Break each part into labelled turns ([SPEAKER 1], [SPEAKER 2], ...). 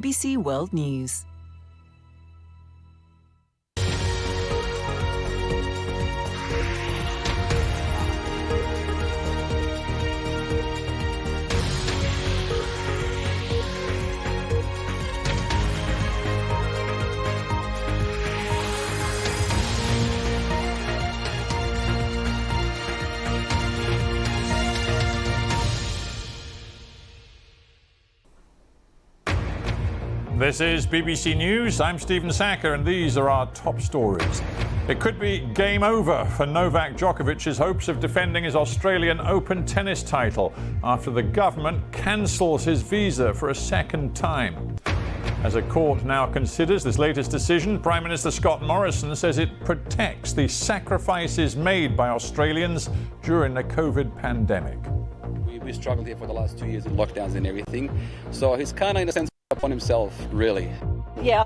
[SPEAKER 1] BBC World News.
[SPEAKER 2] This is BBC News. I'm Stephen Sackur, and these are our top stories. It could be game over for Novak Djokovic's hopes of defending his Australian Open tennis title after the government cancels his visa for a second time. As a court now considers this latest decision, Prime Minister Scott Morrison says it protects the sacrifices made by Australians during the COVID pandemic.
[SPEAKER 3] We struggled here for the last 2 years in lockdowns and everything, so he's kind of, in a sense, upon himself, really.
[SPEAKER 1] Yeah.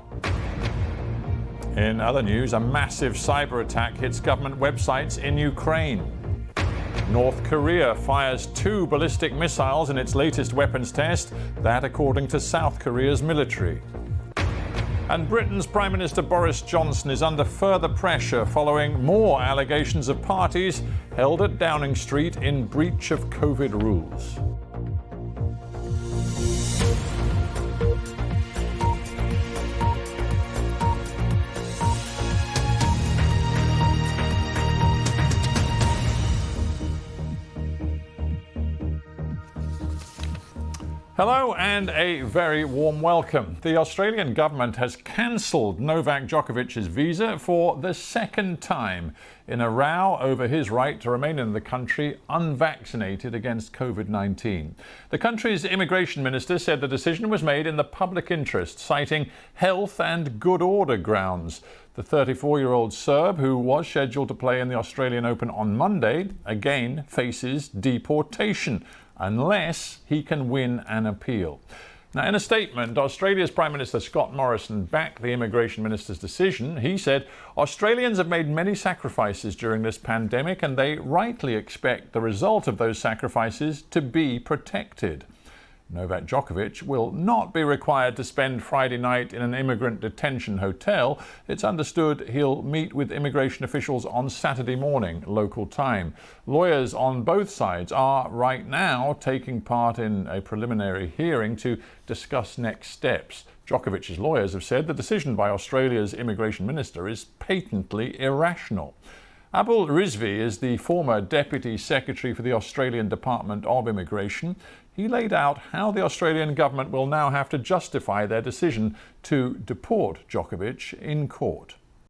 [SPEAKER 2] In other news, a massive cyber attack hits government websites in Ukraine. North Korea fires 2 ballistic missiles in its latest weapons test, that according to South Korea's military. And Britain's Prime Minister Boris Johnson is under further pressure following more allegations of parties held at Downing Street in breach of COVID rules. Hello and a very warm welcome. The Australian government has cancelled Novak Djokovic's visa for the second time in a row over his right to remain in the country unvaccinated against COVID-19. The country's immigration minister said the decision was made in the public interest, citing health and good order grounds. The 34-year-old Serb, who was scheduled to play in the Australian Open on Monday, again faces deportation unless he can win an appeal. Now, in a statement, Australia's Prime Minister Scott Morrison backed the immigration minister's decision. He said, Australians have made many sacrifices during this pandemic and they rightly expect the result of those sacrifices to be protected. Novak Djokovic will not be required to spend Friday night in an immigrant detention hotel. It's understood he'll meet with immigration officials on Saturday morning, local time. Lawyers on both sides are right now taking part in a preliminary hearing to discuss next steps. Djokovic's lawyers have said the decision by Australia's immigration minister is patently irrational. Abul Rizvi is the former Deputy Secretary for the Australian Department of Immigration. He laid out how the Australian government will now have to justify their decision to deport Djokovic in court.